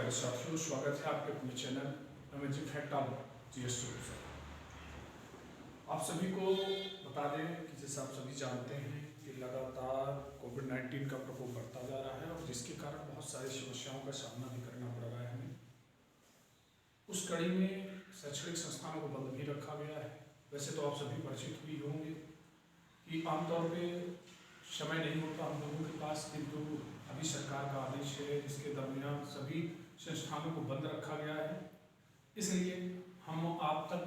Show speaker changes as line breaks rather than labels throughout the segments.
प्यारे साथियों, स्वागत है आपके अपने channel amazing fact of GS पर। आप सभी को बता दें कि जैसे आप सभी जानते हैं कि लगातार कोविड-19 का प्रकोप बढ़ता जा रहा है और जिसके कारण बहुत सारी समस्याओं का सामना भी करना पड़ रहा है हमें। उस कड़ी में शैक्षणिक संस्थानों को बंद भी रखा गया है। वैसे तो आप सभी परिचित भी होंगे कि आमतौर पे समय नहीं होता हम लोगों के पास, किंतु अभी सरकार का आदेश है जिसके दरमियान सभी संस्थानों को बंद रखा गया है। इसलिए हम आप तक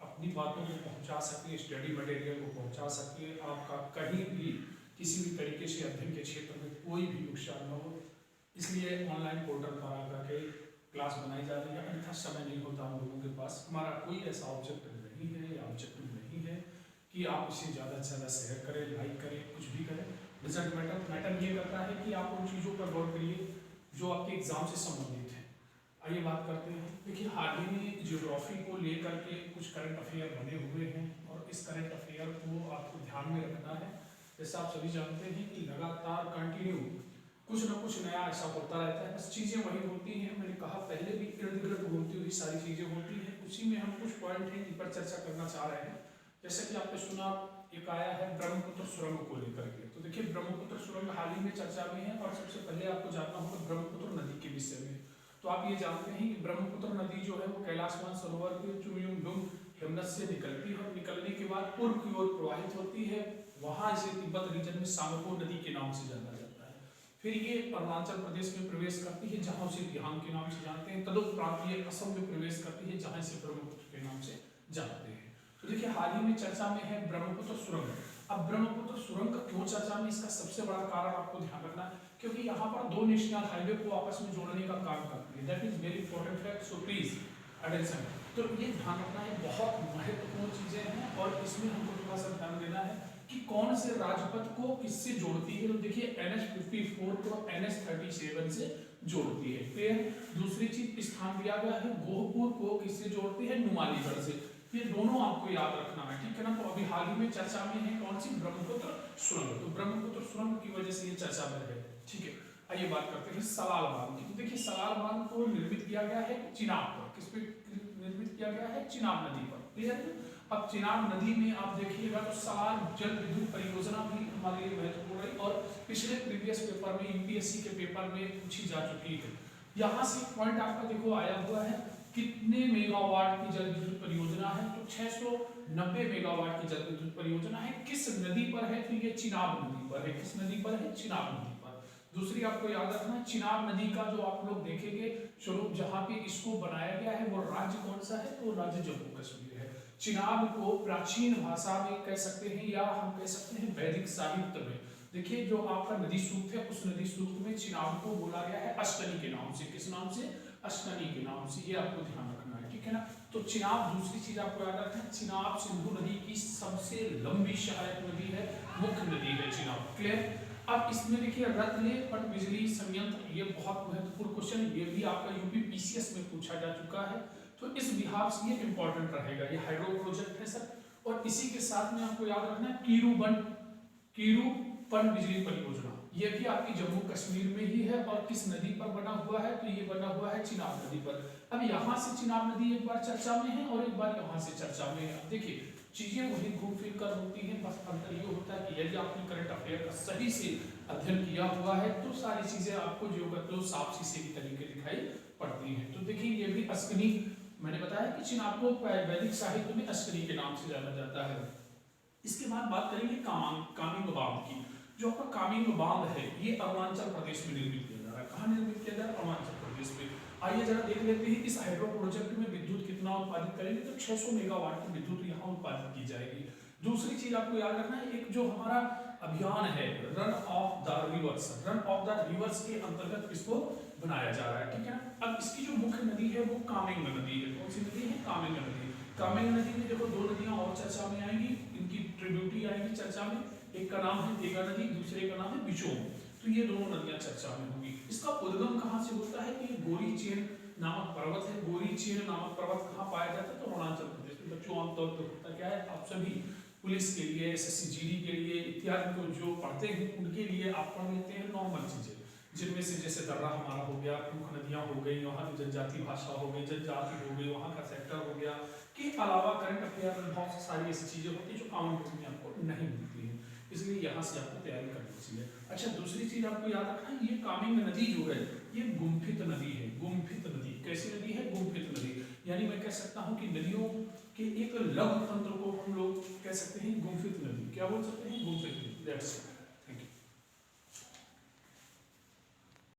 अपनी बातों को पहुंचा सकें, स्टडी मटेरियल को पहुंचा सकें, आपका कहीं भी किसी भी तरीके से अध्ययन के क्षेत्र में कोई भी नुकसान न हो, इसलिए ऑनलाइन पोर्टल पर आकर के क्लास बनाई जा रही है। अन्यथा समय नहीं होता हम लोगों के पास। हमारा कोई ऐसा ऑब्जेक्टिव नहीं है या ऑब्जेक्टिव नहीं है कि आप इसे ज़्यादा से ज़्यादा शेयर करें, लाइक करें, कुछ भी करें। रिजल्ट मैटर ये करता है कि आप उन चीज़ों पर गौर करिए जो आपके एग्जाम से संबंधित हैं। आइए बात करते हैं। देखिए, हाल ही में ज्योग्राफी को लेकर के कुछ करंट अफेयर बने हुए हैं और इस करंट अफेयर को आपको ध्यान में रखना है। जैसे आप सभी जानते हैं कि लगातार कंटिन्यू कुछ ना कुछ नया ऐसा होता रहता है। बस चीज़ें वही होती हैं, मैंने कहा पहले भी, इर्द गिर्द घूमती हुई सारी चीज़ें होती हैं। उसी में हम कुछ पॉइंट हैं जिन पर चर्चा करना चाह रहे हैं। जैसे कि आपने सुना एक आया है ब्रह्मपुत्र सुरंग को लेकर के। तो देखिए, ब्रह्मपुत्र सुरंग हाल ही में चर्चा में है और सबसे पहले आपको जानना होगा ब्रह्मपुत्र नदी के विषय में। तो आप ये जानते हैं कि ब्रह्मपुत्र नदी जो है वो कैलाश मानसरोवर के चुयुंगडुंग हिमनद से निकलती है और निकलने के बाद पूर्व की ओर प्रवाहित होती है। वहां इसे तिब्बत रीजन में सांगपो नदी के नाम से जाना जाता है। फिर ये अरुणाचल प्रदेश में प्रवेश करती है जहां उसे दिहांग के नाम से जानते हैं। तदुपरांत ये असम में प्रवेश करती है जहां इसे ब्रह्मपुत्र के नाम से जानते हैं। तो देखिए, हाल ही में चर्चा में है ब्रह्मपुत्र सुरंग। अब ब्रह्मपुत्र सुरंग का क्यों चर्चा में, इसका सबसे बड़ा कारण आपको ध्यान रखना है क्योंकि यहाँ पर दो नेशनल हाईवे को आपस में जोड़ने का काम करती है। That is very important fact, so please attention. तो ये ध्यान रखना है, बहुत महत्वपूर्ण चीजें हैं और इसमें हमको थोड़ा सा ध्यान देना है कि कौन से राजपथ को किससे जोड़ती है। तो देखिए, NH54 को NH37 से जोड़ती है। फिर दूसरी चीज स्थान दिया गया है गोहपुर को किससे जोड़ती है, नुमालीगढ़ से। ये दोनों आपको याद रखना है, ठीक है ना। तो अभी हाल ही में चर्चा में है कौन सी, ब्रह्मपुत्र सुरंग। तो ब्रह्मपुत्र सुरंग की वजह से ये चर्चा में है, ठीक है। आइए बात करते हैं सलाल बांध की। तो देखिए, सलाल बांध को निर्मित किया गया है चिनाब पर। किस पे निर्मित किया गया है, चिनाब नदी पर। क्लियर। अब चिनाब नदी में आप देखिएगा तो सलाल जल विद्युत परियोजना भी हमारे लिए महत्वपूर्ण है और पिछले प्रीवियस पेपर में यूपीएससी के पेपर में पूछी जा चुकी है। यहाँ से पॉइंट आपका देखो आया हुआ है, कितने मेगावाट की जल विद्युत परियोजना है, तो 690 मेगावाट की जल विद्युत परियोजना है। किस नदी पर है, तो ये चिनाब नदी पर है। किस नदी पर है, चिनाब नदी पर। दूसरी आपको याद रखना है, चिनाब नदी का जो आप लोग देखेंगे स्वरूप जहां पे इसको बनाया गया है वो राज्य कौन सा है, तो राज्य जम्मू कश्मीर है। चिनाब को प्राचीन भाषा में कह सकते हैं या हम कह सकते हैं वैदिक साहित्य में, देखिए जो आपका नदी सूक्त है उस नदी सूक्त में चिनाब को बोला गया है अष्टनी के नाम से। किस नाम से, अष्टनी के नाम से। ये आपको ध्यान रखना है, ठीक है ना। तो चिनाब, दूसरी चीज आपको याद रखना है, चिनाब सिंधु नदी की सबसे लंबी सहायक नदी है, मुख्य नदी है चिनाब। क्लियर। अब इसमें देखिए रतले पट बिजली संयंत्र, ये बहुत महत्वपूर्ण क्वेश्चन, ये भी आपका यूपी पीसीएस में पूछा जा चुका है। तो इस बिहार से ये इंपॉर्टेंट रहेगा। ये हाइड्रो प्रोजेक्ट है सर। और इसी के साथ में आपको याद रखना है कीरू पन बिजली परियोजना, ये भी आपकी जम्मू कश्मीर में ही है। और किस नदी पर बना हुआ है, तो ये बना हुआ है चिनाब नदी पर। अब यहाँ से चिनाब नदी एक बार चर्चा में है और एक बार यहाँ से चर्चा में है। अब देखिए, चीजें वही घूम फिर कर होती हैं, बस अंतर ये होता है कि यदि आपने करंट अफेयर का सही से अध्ययन किया हुआ है तो सारी चीजें आपको जो साफ शीशे की तरीके दिखाई पड़ती हैं। तो देखिए, ये भी अश्कनी, मैंने बताया कि चिनाब को वैदिक साहित्य में अश्कनी के नाम से जाना जाता है। इसके बाद बात करेंगे कामिंग बांध की। जो आपका कामिंग बांध है ये अरुणाचल प्रदेश में निर्मित किया जा रहा है। कहाँ निर्मित किया जा रहा है, अरुणाचल प्रदेश में। आइए जरा देख लेते हैं इस हाइड्रो प्रोजेक्ट में विद्युत कितना उत्पादित करेंगे, तो 600 मेगावाट की विद्युत यहाँ उत्पादित की जाएगी। दूसरी चीज आपको याद रखना है, एक जो हमारा अभियान है run of the reverse, run of the reverse के अंतर्गत इसको बनाया जा रहा है, ठीक है ना। अब इसकी जो मुख्य नदी है वो कामिंग नदी है। कौन सी नदी है, कामिंग नदी। कामिंग नदी में देखो दो नदियां और चर्चा में आएंगी, इनकी ट्रिब्यूटरी आएगी चर्चा में। एक का नाम है तेगा नदी, दूसरे का नाम है बिचोम। तो ये दोनों नदियां चर्चा में होंगी। इसका उद्गम कहाँ से होता है, कि गोरी चेन नामक पर्वत है। गोरी चेन नामक पर्वत कहाँ पाया जाता है, तो अरुणाचल प्रदेश में। बच्चों आमतौर पर होता क्या है, आप सभी पुलिस के लिए, SSC GD के लिए इत्यादि को जो पढ़ते हैं उनके लिए आप पढ़ लेते हैं नॉर्मल चीजें, जिनमें से जैसे दर्रा हमारा हो गया, प्रमुख नदियाँ हो गई, वहाँ की जनजाति भाषा हो गई, जनजाति हो गई, वहाँ का सेक्टर हो गया, के अलावा करंट अफेयर में बहुत सारी ऐसी चीज़ें होती हैं जो कॉमन बुक में आपको नहीं मिलती हैं, इसलिए यहाँ से आपको तैयारी करनी चाहिए। अच्छा, दूसरी चीज़ आपको याद रखना है, ये कामेंग नदी जो है ये गुम्फित नदी है। गुम्फित नदी कैसी नदी है? गुम्फित नदी, यानी मैं कह सकता हूँ कि नदियों के एक लघु तंत्र को हम लोग कह सकते हैं गुम्फित नदी। क्या बोल सकते हैं? गुम्फित नदी।